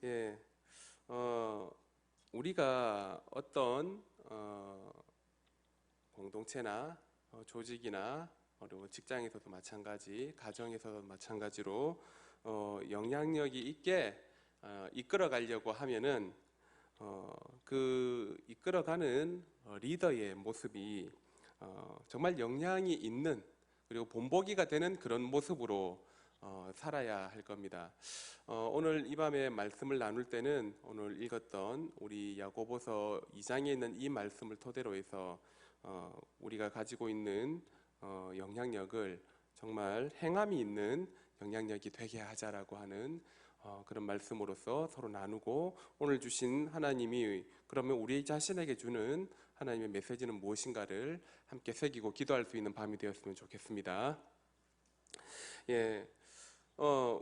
예, 우리가 어떤 공동체나 조직이나 그리고 직장에서도 마찬가지, 가정에서도 마찬가지로 영향력이 있게 이끌어 가려고 하면은 그 이끌어가는 리더의 모습이 정말 영향이 있는, 그리고 본보기가 되는 그런 모습으로 살아야 할 겁니다. 오늘 이 밤에 말씀을 나눌 때는 오늘 읽었던 우리 야고보서 2장에 있는 이 말씀을 토대로 해서 우리가 가지고 있는 영향력을 정말 행함이 있는 영향력이 되게 하자라고 하는 그런 말씀으로서 서로 나누고, 오늘 주신 하나님이 그러면 우리 자신에게 주는 하나님의 메시지는 무엇인가를 함께 새기고 기도할 수 있는 밤이 되었으면 좋겠습니다. 예,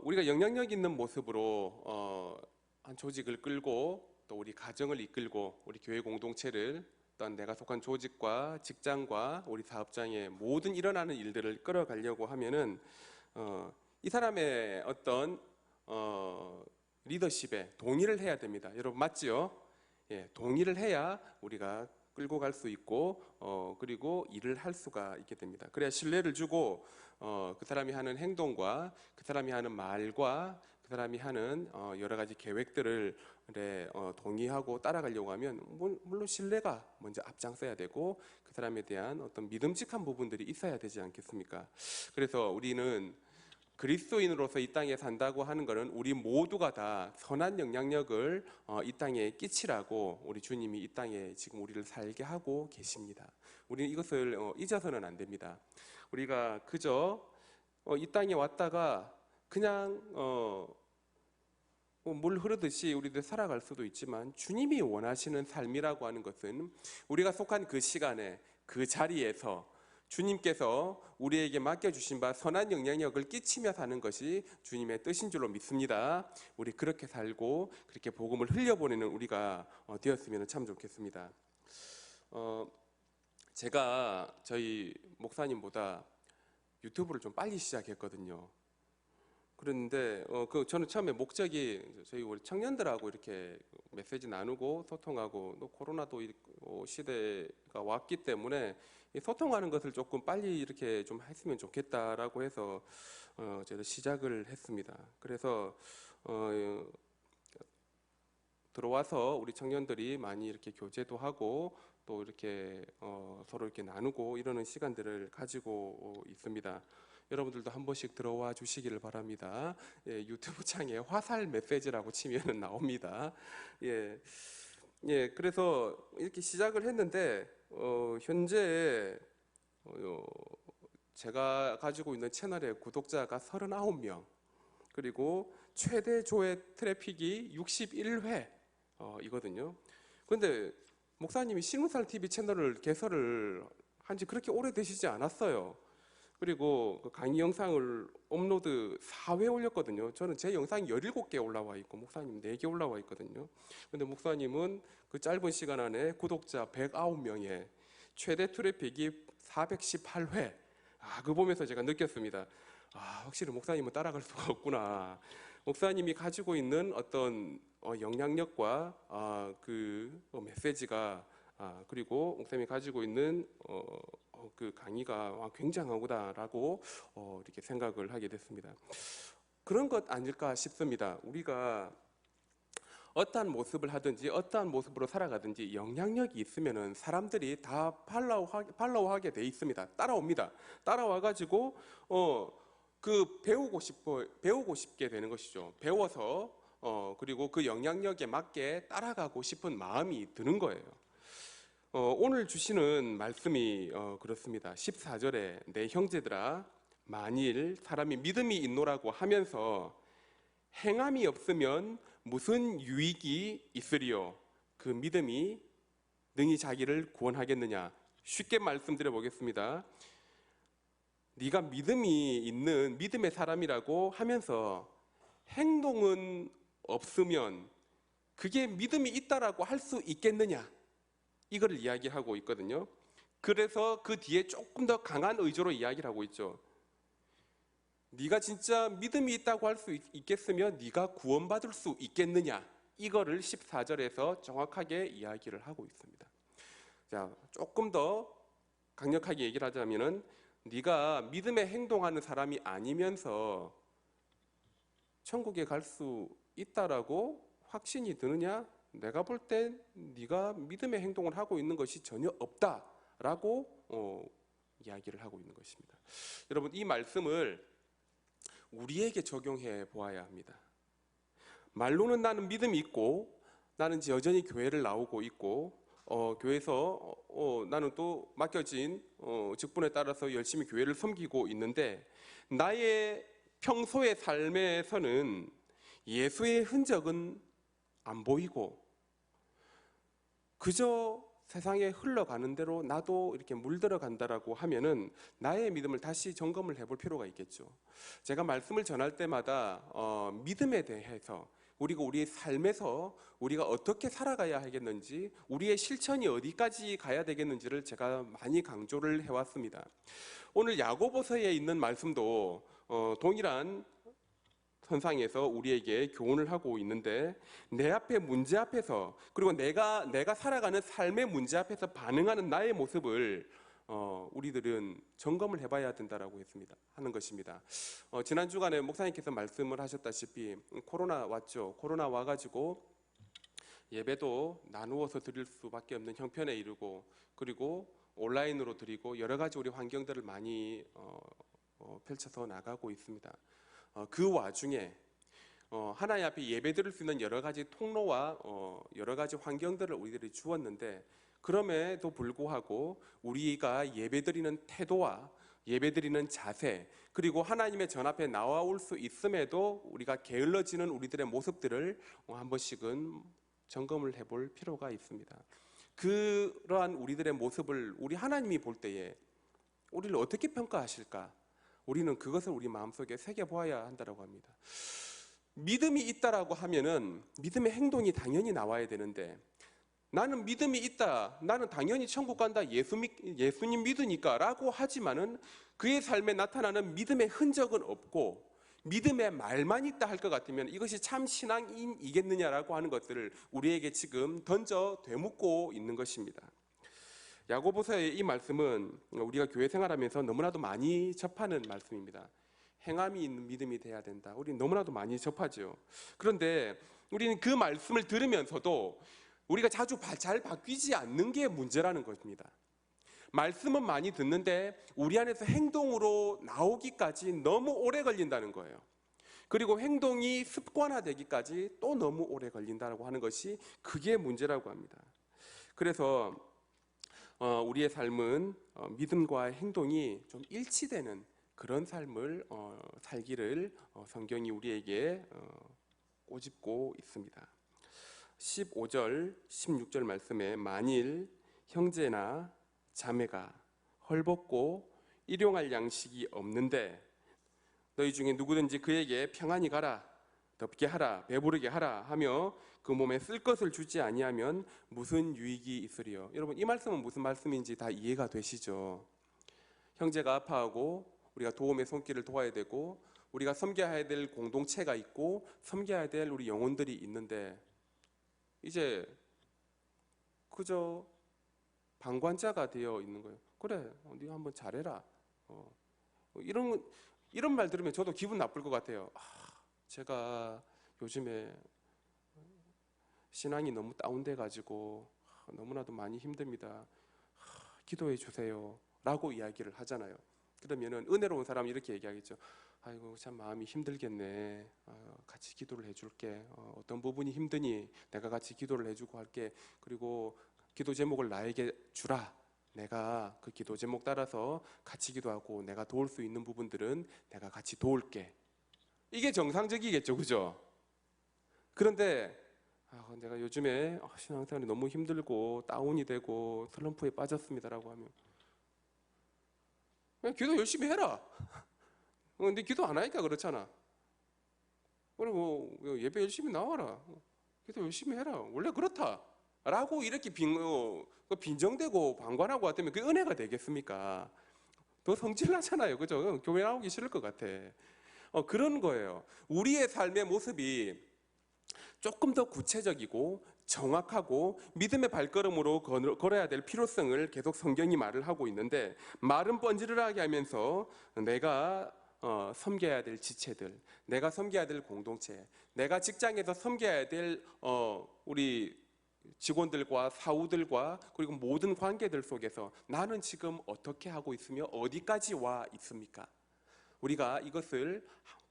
우리가 영향력 있는 모습으로 한 조직을 끌고, 또 우리 가정을 이끌고, 우리 교회 공동체를, 또한 내가 속한 조직과 직장과 우리 사업장의 모든 일어나는 일들을 끌어가려고 하면은 이 사람의 어떤 리더십에 동의를 해야 됩니다. 여러분 맞지요? 예, 동의를 해야 우리가 끌고 갈 수 있고 그리고 일을 할 수가 있게 됩니다. 그래야 신뢰를 주고 그 사람이 하는 행동과 그 사람이 하는 말과 그 사람이 하는 여러 가지 계획들을 동의하고 따라가려고 하면 물론 신뢰가 먼저 앞장서야 되고 그 사람에 대한 어떤 믿음직한 부분들이 있어야 되지 않겠습니까? 그래서 우리는 그리스도인으로서 이 땅에 산다고 하는 것은 우리 모두가 다 선한 영향력을 이 땅에 끼치라고 우리 주님이 이 땅에 지금 우리를 살게 하고 계십니다. 우리는 이것을 잊어서는 안 됩니다. 우리가 그저 이 땅에 왔다가 그냥 물 흐르듯이 우리들 살아갈 수도 있지만, 주님이 원하시는 삶이라고 하는 것은 우리가 속한 그 시간에 그 자리에서 주님께서 우리에게 맡겨주신 바 선한 영향력을 끼치며 사는 것이 주님의 뜻인 줄로 믿습니다. 우리 그렇게 살고 그렇게 복음을 흘려보내는 우리가 되었으면 참 좋겠습니다. 제가 저희 목사님보다 유튜브를 좀 빨리 시작했거든요. 그런데 저는 처음에 목적이 저희 우리 청년들하고 이렇게 메시지 나누고 소통하고, 또 코로나도 시대가 왔기 때문에 이 소통하는 것을 조금 빨리 이렇게 좀 했으면 좋겠다라고 해서 제가 시작을 했습니다. 그래서 들어와서 우리 청년들이 많이 이렇게 교제도 하고 또 이렇게 서로 이렇게 나누고 이러는 시간들을 가지고 있습니다. 여러분들도 한 번씩 들어와 주시기를 바랍니다. 예, 유튜브 창에 화살 메시지라고 치면은 나옵니다. 예, 예, 그래서 이렇게 시작을 했는데 현재 제가 가지고 있는 채널의 구독자가 39명, 그리고 최대 조회 트래픽이 61회 이거든요. 그런데 목사님이 신문살 TV 채널을 개설을 한 지 그렇게 오래되시지 않았어요. 그리고 그 강의 영상을 업로드 4회 올렸거든요. 저는 제 영상이 17개 올라와 있고 목사님 4개 올라와 있거든요. 근데 목사님은 그 짧은 시간 안에 구독자 109명에 최대 트래픽이 418회. 그거 보면서 제가 느꼈습니다. 확실히 목사님은 따라갈 수가 없구나. 목사님이 가지고 있는 어떤 영향력과 그 메시지가 그리고 목사님이 가지고 있는 그 강의가 굉장하구나라고 이렇게 생각을 하게 됐습니다. 그런 것 아닐까 싶습니다. 우리가 어떠한 모습을 하든지 어떠한 모습으로 살아가든지 영향력이 있으면은 사람들이 다 팔로우하게 돼 있습니다. 따라옵니다. 따라와가지고 그 배우고 싶게 되는 것이죠. 배워서 그리고 그 영향력에 맞게 따라가고 싶은 마음이 드는 거예요. 오늘 주시는 말씀이 그렇습니다. 14절에 내 형제들아 만일 사람이 믿음이 있노라고 하면서 행함이 없으면 무슨 유익이 있으리요? 그 믿음이 능히 자기를 구원하겠느냐? 쉽게 말씀드려 보겠습니다. 네가 믿음이 있는 믿음의 사람이라고 하면서 행동은 없으면 그게 믿음이 있다라고 할 수 있겠느냐? 이걸 이야기하고 있거든요. 그래서 그 뒤에 조금 더 강한 의조로 이야기를 하고 있죠. 네가 진짜 믿음이 있다고 할 수 있겠으면 네가 구원받을 수 있겠느냐? 이거를 14절에서 정확하게 이야기를 하고 있습니다. 자, 조금 더 강력하게 얘기를 하자면은 네가 믿음에 행동하는 사람이 아니면서 천국에 갈 수 있다라고 확신이 드느냐? 내가 볼 땐 네가 믿음의 행동을 하고 있는 것이 전혀 없다라고 이야기를 하고 있는 것입니다. 여러분, 이 말씀을 우리에게 적용해 보아야 합니다. 말로는 나는 믿음이 있고 나는 여전히 교회를 나오고 있고 교회에서 나는 또 맡겨진 직분에 따라서 열심히 교회를 섬기고 있는데 나의 평소의 삶에서는 예수의 흔적은 안 보이고 그저 세상에 흘러가는 대로 나도 이렇게 물들어 간다라고 하면은 나의 믿음을 다시 점검을 해볼 필요가 있겠죠. 제가 말씀을 전할 때마다 믿음에 대해서 우리가 우리의 삶에서 우리가 어떻게 살아가야 하겠는지, 우리의 실천이 어디까지 가야 되겠는지를 제가 많이 강조를 해왔습니다. 오늘 야고보서에 있는 말씀도 동일한 선상에서 우리에게 교훈을 하고 있는데 내 앞에 문제 앞에서 그리고 내가 살아가는 삶의 문제 앞에서 반응하는 나의 모습을 우리들은 점검을 해봐야 된다라고 하는 것입니다. 지난 주간에 목사님께서 말씀을 하셨다시피 코로나 왔죠. 코로나 와가지고 예배도 나누어서 드릴 수밖에 없는 형편에 이르고 그리고 온라인으로 드리고 여러 가지 우리 환경들을 많이 펼쳐서 나가고 있습니다. 그 와중에 하나님 앞에 예배 드릴 수 있는 여러 가지 통로와 여러 가지 환경들을 우리들이 주었는데 그럼에도 불구하고 우리가 예배 드리는 태도와 예배 드리는 자세 그리고 하나님의 전 앞에 나와 올 수 있음에도 우리가 게을러지는 우리들의 모습들을 한 번씩은 점검을 해볼 필요가 있습니다. 그러한 우리들의 모습을 우리 하나님이 볼 때에 우리를 어떻게 평가하실까? 우리는 그것을 우리 마음속에 새겨보아야 한다고 합니다. 믿음이 있다라고 하면은 믿음의 행동이 당연히 나와야 되는데 나는 믿음이 있다, 나는 당연히 천국 간다, 예수님 믿으니까 라고 하지만은 그의 삶에 나타나는 믿음의 흔적은 없고 믿음의 말만 있다 할 것 같으면 이것이 참 신앙인이겠느냐라고 하는 것들을 우리에게 지금 던져 되묻고 있는 것입니다. 야고보서의 이 말씀은 우리가 교회 생활하면서 너무나도 많이 접하는 말씀입니다. 행함이 있는 믿음이 돼야 된다. 우리는 너무나도 많이 접하죠. 그런데 우리는 그 말씀을 들으면서도 우리가 자주 잘 바뀌지 않는 게 문제라는 것입니다. 말씀은 많이 듣는데 우리 안에서 행동으로 나오기까지 너무 오래 걸린다는 거예요. 그리고 행동이 습관화되기까지 또 너무 오래 걸린다고 하는 것이 그게 문제라고 합니다. 그래서 우리의 삶은 믿음과 행동이 좀 일치되는 그런 삶을 살기를 성경이 우리에게 꼬집고 있습니다. 15절, 16절 말씀에 만일 형제나 자매가 헐벗고 일용할 양식이 없는데 너희 중에 누구든지 그에게 평안히 가라, 덥게 하라, 배부르게 하라 하며 그 몸에 쓸 것을 주지 아니하면 무슨 유익이 있으리요. 여러분, 이 말씀은 무슨 말씀인지 다 이해가 되시죠? 형제가 아파하고 우리가 도움의 손길을 도와야 되고 우리가 섬겨야 될 공동체가 있고 섬겨야 될 우리 영혼들이 있는데 이제 그저 방관자가 되어 있는 거예요. 그래, 네가 한번 잘해라. 이런 말 들으면 저도 기분 나쁠 것 같아요. 제가 요즘에 신앙이 너무 다운돼 가지고 너무나도 많이 힘듭니다. 기도해 주세요 라고 이야기를 하잖아요. 그러면은 은혜로운 사람은 이렇게 얘기하겠죠. 아이고 참 마음이 힘들겠네. 같이 기도를 해줄게. 어떤 부분이 힘드니 내가 같이 기도를 해주고 할게. 그리고 기도 제목을 나에게 주라. 내가 그 기도 제목 따라서 같이 기도하고 내가 도울 수 있는 부분들은 내가 같이 도울게. 이게 정상적이겠죠, 그죠? 그런데 내가 요즘에 신앙생활이 너무 힘들고 다운이 되고 슬럼프에 빠졌습니다라고 하면 그냥 기도 열심히 해라. 근데 기도 안 하니까 그렇잖아. 그리고 예배 열심히 나와라. 기도 열심히 해라. 원래 그렇다. 라고 이렇게 빈정대고 방관하고 왔다면 그게 은혜가 되겠습니까? 더 성질나잖아요. 그죠? 교회 나오기 싫을 것 같아. 그런 거예요. 우리의 삶의 모습이 조금 더 구체적이고 정확하고 믿음의 발걸음으로 걸어야 될 필요성을 계속 성경이 말을 하고 있는데, 말은 뻔지르르하게 하면서 내가 섬겨야 될 지체들, 내가 섬겨야 될 공동체, 내가 직장에서 섬겨야 될 우리 직원들과 사우들과 그리고 모든 관계들 속에서 나는 지금 어떻게 하고 있으며 어디까지 와 있습니까? 우리가 이것을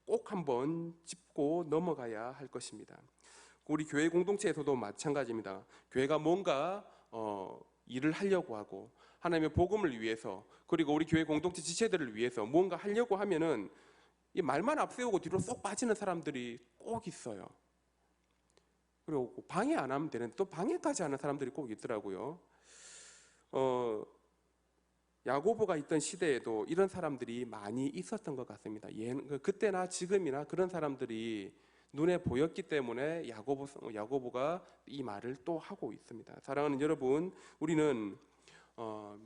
꼭 한번 짚고 넘어가야 할 것입니다. 우리 교회 공동체에서도 마찬가지입니다. 교회가 뭔가 일을 하려고 하고 하나님의 복음을 위해서, 그리고 우리 교회 공동체 지체들을 위해서 뭔가 하려고 하면은 이 말만 앞세우고 뒤로 쏙 빠지는 사람들이 꼭 있어요. 그리고 방해 안 하면 되는데 또 방해까지 하는 사람들이 꼭 있더라고요. 야고보가 있던 시대에도 이런 사람들이 많이 있었던 것 같습니다. 그때나 지금이나 그런 사람들이 눈에 보였기 때문에 야고보가 이 말을 또 하고 있습니다. 사랑하는 여러분, 우리는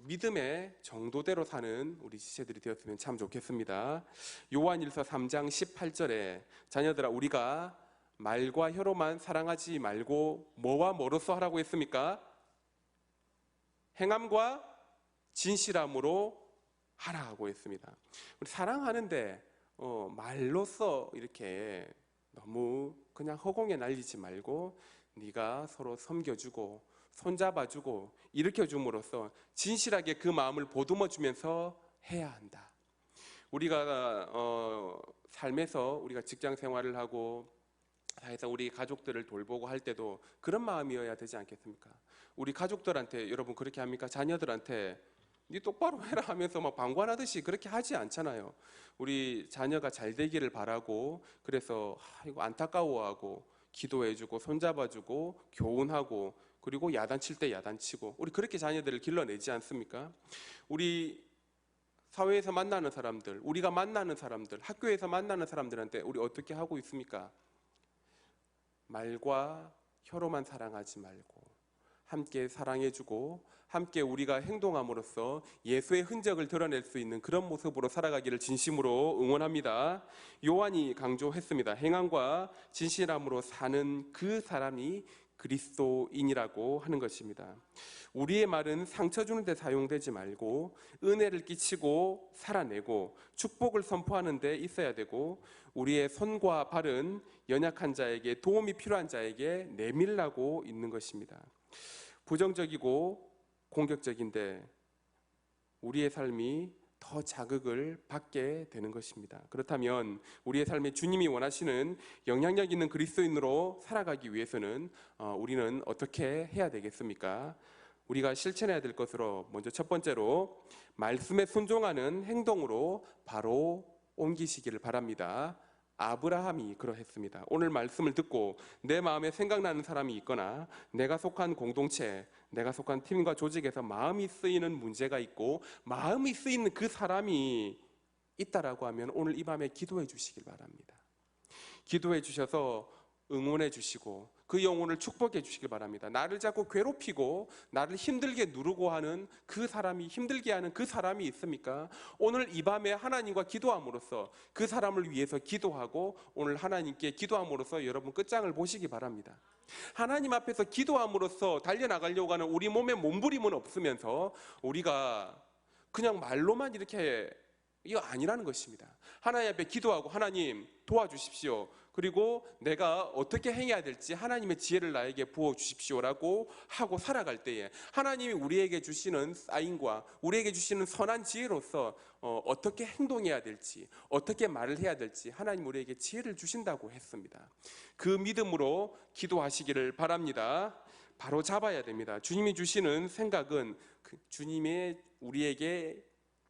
믿음의 정도대로 사는 우리 지체들이 되었으면 참 좋겠습니다. 요한일서 3장 18절에 자녀들아, 우리가 말과 혀로만 사랑하지 말고 뭐와 뭐로써 하라고 했습니까? 행함과 진실함으로 하라고 했습니다. 우리 사랑하는데 말로써 이렇게 너무 그냥 허공에 날리지 말고 네가 서로 섬겨주고 손잡아주고 일으켜줌으로써 진실하게 그 마음을 보듬어주면서 해야 한다. 우리가 삶에서 우리가 직장 생활을 하고 사회에서 우리 가족들을 돌보고 할 때도 그런 마음이어야 되지 않겠습니까? 우리 가족들한테 여러분 그렇게 합니까? 자녀들한테 네 똑바로 해라 하면서 막 방관하듯이 그렇게 하지 않잖아요. 우리 자녀가 잘 되기를 바라고, 그래서 이거 안타까워하고 기도해주고 손잡아주고 교훈하고, 그리고 야단칠 때 야단치고, 우리 그렇게 자녀들을 길러내지 않습니까? 우리 사회에서 만나는 사람들, 우리가 만나는 사람들, 학교에서 만나는 사람들한테 우리 어떻게 하고 있습니까? 말과 혀로만 사랑하지 말고 함께 사랑해주고 함께 우리가 행동함으로써 예수의 흔적을 드러낼 수 있는 그런 모습으로 살아가기를 진심으로 응원합니다. 요한이 강조했습니다. 행함과 진실함으로 사는 그 사람이 그리스도인이라고 하는 것입니다. 우리의 말은 상처 주는 데 사용되지 말고 은혜를 끼치고 살아내고 축복을 선포하는 데 있어야 되고, 우리의 손과 발은 연약한 자에게, 도움이 필요한 자에게 내밀라고 있는 것입니다. 부정적이고 공격적인데 우리의 삶이 더 자극을 받게 되는 것입니다. 그렇다면 우리의 삶에 주님이 원하시는 영향력 있는 그리스도인으로 살아가기 위해서는 우리는 어떻게 해야 되겠습니까? 우리가 실천해야 될 것으로 먼저 첫 번째로 말씀에 순종하는 행동으로 바로 옮기시기를 바랍니다. 아브라함이 그러했습니다. 오늘 말씀을 듣고 내 마음에 생각나는 사람이 있거나 내가 속한 공동체, 내가 속한 팀과 조직에서 마음이 쓰이는 문제가 있고 마음이 쓰이는 그 사람이 있다라고 하면 오늘 이 밤에 기도해 주시길 바랍니다. 기도해 주셔서 응원해 주시고 그 영혼을 축복해 주시길 바랍니다. 나를 자꾸 괴롭히고 나를 힘들게 누르고 하는 그 사람이, 힘들게 하는 그 사람이 있습니까? 오늘 이 밤에 하나님과 기도함으로써 그 사람을 위해서 기도하고 오늘 하나님께 기도함으로써 여러분 끝장을 보시기 바랍니다. 하나님 앞에서 기도함으로써 달려나가려고 하는 우리 몸에 몸부림은 없으면서 우리가 그냥 말로만 이렇게, 이거 아니라는 것입니다. 하나님 앞에 기도하고 하나님 도와주십시오, 그리고 내가 어떻게 행해야 될지 하나님의 지혜를 나에게 부어주십시오라고 하고 살아갈 때에 하나님이 우리에게 주시는 사인과 우리에게 주시는 선한 지혜로서 어떻게 행동해야 될지, 어떻게 말을 해야 될지 하나님 우리에게 지혜를 주신다고 했습니다. 그 믿음으로 기도하시기를 바랍니다. 바로 잡아야 됩니다. 주님이 주시는 생각은 주님의 우리에게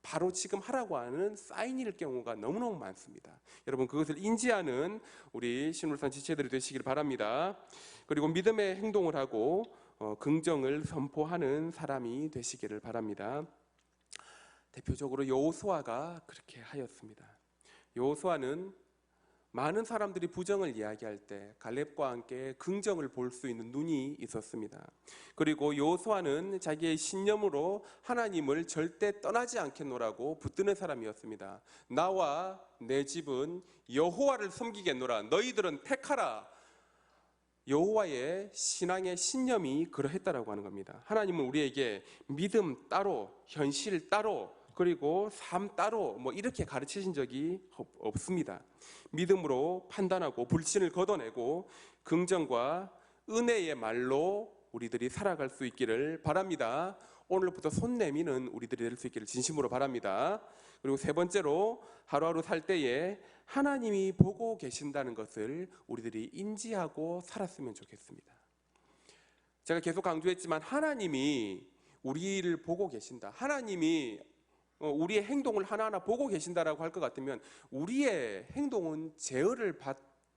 바로 지금 하라고 하는 사인일 경우가 너무너무 많습니다. 여러분 그것을 인지하는 우리 신울산 지체들이 되시길 바랍니다. 그리고 믿음의 행동을 하고 긍정을 선포하는 사람이 되시기를 바랍니다. 대표적으로 여호수아가 그렇게 하였습니다. 여호수아는 많은 사람들이 부정을 이야기할 때 갈렙과 함께 긍정을 볼 수 있는 눈이 있었습니다. 그리고 여호수아는 자기의 신념으로 하나님을 절대 떠나지 않겠노라고 붙드는 사람이었습니다. 나와 내 집은 여호와를 섬기겠노라. 너희들은 택하라. 여호와의 신앙의 신념이 그러했다라고 하는 겁니다. 하나님은 우리에게 믿음 따로, 현실 따로, 그리고 삶 따로 이렇게 가르치신 적이 없습니다. 믿음으로 판단하고 불신을 걷어내고 긍정과 은혜의 말로 우리들이 살아갈 수 있기를 바랍니다. 오늘부터 손 내미는 우리들이 될 수 있기를 진심으로 바랍니다. 그리고 세 번째로 하루하루 살 때에 하나님이 보고 계신다는 것을 우리들이 인지하고 살았으면 좋겠습니다. 제가 계속 강조했지만 하나님이 우리를 보고 계신다. 하나님이 우리의 행동을 하나하나 보고 계신다라고 할 것 같으면 우리의 행동은 제어를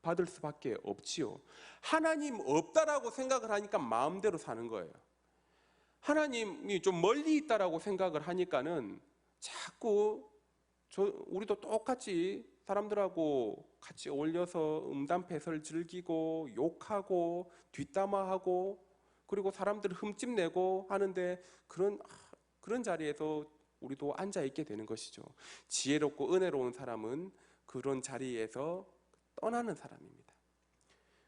받을 수밖에 없지요. 하나님 없다라고 생각을 하니까 마음대로 사는 거예요. 하나님이 좀 멀리 있다라고 생각을 하니까는 자꾸 우리도 똑같이 사람들하고 같이 어울려서 음담패설 즐기고 욕하고 뒷담화하고 그리고 사람들 흠집내고 하는데 그런 자리에서 우리도 앉아있게 되는 것이죠. 지혜롭고 은혜로운 사람은 그런 자리에서 떠나는 사람입니다.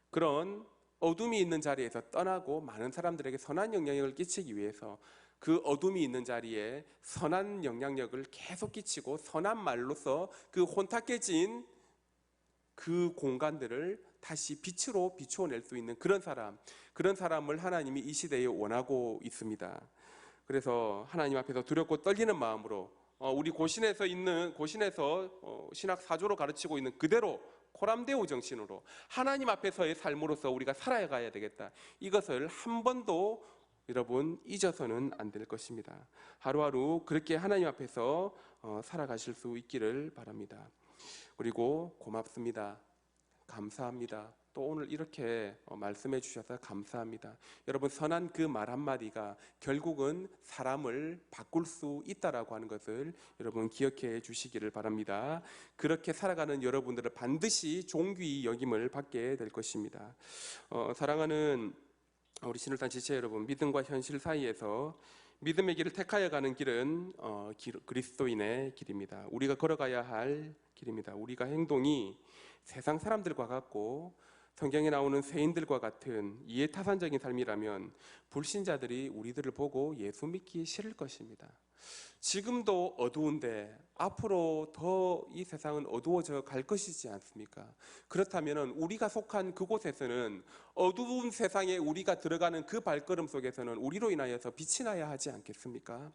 그런 어둠이 있는 자리에서 떠나고 많은 사람들에게 선한 영향력을 끼치기 위해서 그 어둠이 있는 자리에 선한 영향력을 계속 끼치고 선한 말로서 그 혼탁해진 그 공간들을 다시 빛으로 비추어낼 수 있는 그런 사람을 하나님이 이 시대에 원하고 있습니다. 그래서 하나님 앞에서 두렵고 떨리는 마음으로 우리 고신에서 신학 사조로 가르치고 있는 그대로 코람데오 정신으로 하나님 앞에서의 삶으로서 우리가 살아가야 되겠다. 이것을 한 번도 여러분 잊어서는 안 될 것입니다. 하루하루 그렇게 하나님 앞에서 살아가실 수 있기를 바랍니다. 그리고 고맙습니다. 감사합니다. 또 오늘 이렇게 말씀해 주셔서 감사합니다. 여러분 선한 그 말 한마디가 결국은 사람을 바꿀 수 있다라고 하는 것을 여러분 기억해 주시기를 바랍니다. 그렇게 살아가는 여러분들은 반드시 존귀 여김을 받게 될 것입니다. 사랑하는 우리 신울산 지체 여러분, 믿음과 현실 사이에서 믿음의 길을 택하여 가는 길은 그리스도인의 길입니다. 우리가 걸어가야 할 길입니다. 우리가 행동이 세상 사람들과 같고 성경에 나오는 세인들과 같은 이해타산적인 삶이라면 불신자들이 우리들을 보고 예수 믿기 싫을 것입니다. 지금도 어두운데 앞으로 더 이 세상은 어두워져 갈 것이지 않습니까? 그렇다면 우리가 속한 그곳에서는 어두운 세상에 우리가 들어가는 그 발걸음 속에서는 우리로 인하여서 빛이 나야 하지 않겠습니까?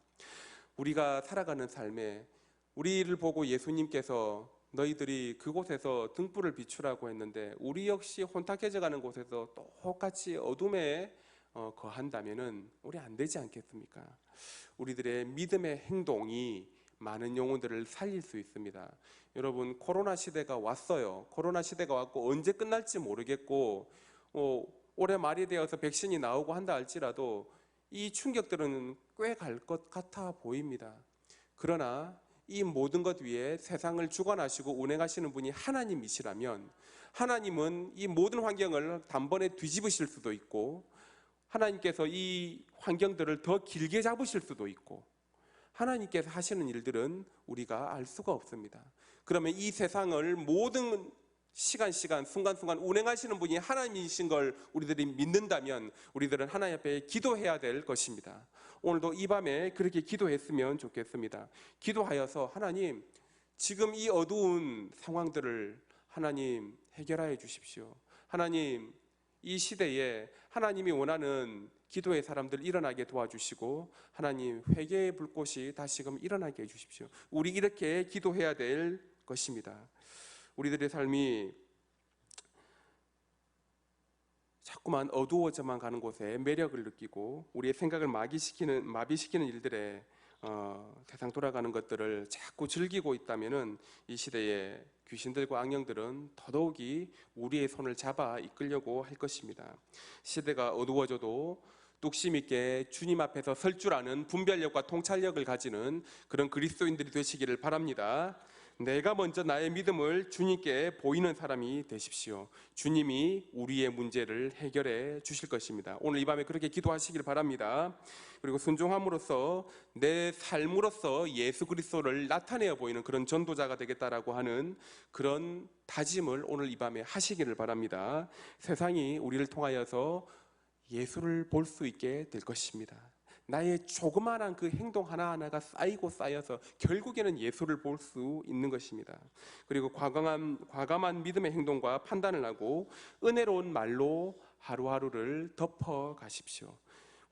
우리가 살아가는 삶에 우리를 보고 예수님께서 너희들이 그곳에서 등불을 비추라고 했는데 우리 역시 혼탁해져 가는 곳에서 똑같이 어둠에 거한다면은 우리 안 되지 않겠습니까? 우리들의 믿음의 행동이 많은 영혼들을 살릴 수 있습니다. 여러분 코로나 시대가 왔어요. 코로나 시대가 왔고 언제 끝날지 모르겠고 올해 말이 되어서 백신이 나오고 한다 할지라도 이 충격들은 꽤 갈 것 같아 보입니다. 그러나 이 모든 것 위에 세상을 주관하시고 운행하시는 분이 하나님이시라면 하나님은 이 모든 환경을 단번에 뒤집으실 수도 있고 하나님께서 이 환경들을 더 길게 잡으실 수도 있고 하나님께서 하시는 일들은 우리가 알 수가 없습니다. 그러면 이 세상을 모든 시간 순간순간 운행하시는 분이 하나님이신 걸 우리들이 믿는다면 우리들은 하나님 앞에 기도해야 될 것입니다. 오늘도 이 밤에 그렇게 기도했으면 좋겠습니다. 기도하여서 하나님 지금 이 어두운 상황들을 하나님 해결하여 주십시오. 하나님 이 시대에 하나님이 원하는 기도의 사람들 일어나게 도와주시고 하나님 회개의 불꽃이 다시금 일어나게 해주십시오. 우리 이렇게 기도해야 될 것입니다. 우리들의 삶이 자꾸만 어두워져만 가는 곳에 매력을 느끼고 우리의 생각을 마비시키는 일들에 세상 돌아가는 것들을 자꾸 즐기고 있다면은 이 시대에 귀신들과 악령들은 더더욱이 우리의 손을 잡아 이끌려고 할 것입니다. 시대가 어두워져도 뚝심 있게 주님 앞에서 설 줄 아는 분별력과 통찰력을 가지는 그런 그리스도인들이 되시기를 바랍니다. 내가 먼저 나의 믿음을 주님께 보이는 사람이 되십시오. 주님이 우리의 문제를 해결해 주실 것입니다. 오늘 이 밤에 그렇게 기도하시길 바랍니다. 그리고 순종함으로써 내 삶으로서 예수 그리스도를 나타내어 보이는 그런 전도자가 되겠다라고 하는 그런 다짐을 오늘 이 밤에 하시기를 바랍니다. 세상이 우리를 통하여서 예수를 볼 수 있게 될 것입니다. 나의 조그마한 그 행동 하나하나가 쌓이고 쌓여서 결국에는 예수를 볼 수 있는 것입니다. 그리고 과감한 믿음의 행동과 판단을 하고 은혜로운 말로 하루하루를 덮어 가십시오.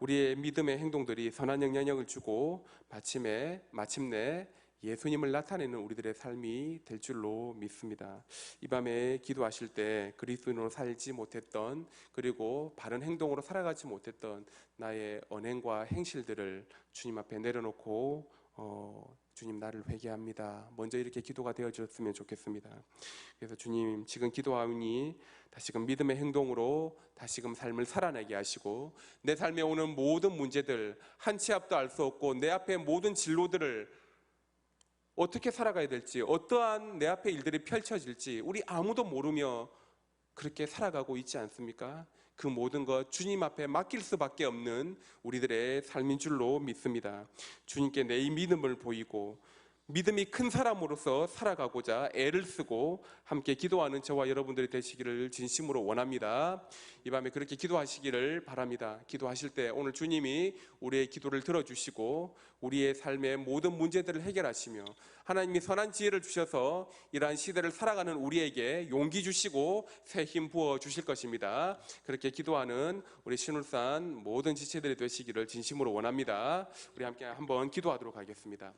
우리의 믿음의 행동들이 선한 영향력을 주고 마침내 예수님을 나타내는 우리들의 삶이 될 줄로 믿습니다. 이 밤에 기도하실 때 그리스도인으로 살지 못했던, 그리고 바른 행동으로 살아가지 못했던 나의 언행과 행실들을 주님 앞에 내려놓고 주님, 나를 회개합니다, 먼저 이렇게 기도가 되어졌으면 좋겠습니다. 그래서 주님, 지금 기도하오니 다시금 믿음의 행동으로 다시금 삶을 살아내게 하시고, 내 삶에 오는 모든 문제들, 한 치 앞도 알 수 없고 내 앞에 모든 진로들을 어떻게 살아가야 될지, 어떠한 내 앞에 일들이 펼쳐질지 우리 아무도 모르며 그렇게 살아가고 있지 않습니까? 그 모든 것 주님 앞에 맡길 수밖에 없는 우리들의 삶인 줄로 믿습니다. 주님께 내 이 믿음을 보이고 믿음이 큰 사람으로서 살아가고자 애를 쓰고 함께 기도하는 저와 여러분들이 되시기를 진심으로 원합니다. 이 밤에 그렇게 기도하시기를 바랍니다. 기도하실 때 오늘 주님이 우리의 기도를 들어주시고 우리의 삶의 모든 문제들을 해결하시며 하나님이 선한 지혜를 주셔서 이러한 시대를 살아가는 우리에게 용기 주시고 새 힘 부어 주실 것입니다. 그렇게 기도하는 우리 신울산 모든 지체들이 되시기를 진심으로 원합니다. 우리 함께 한번 기도하도록 하겠습니다.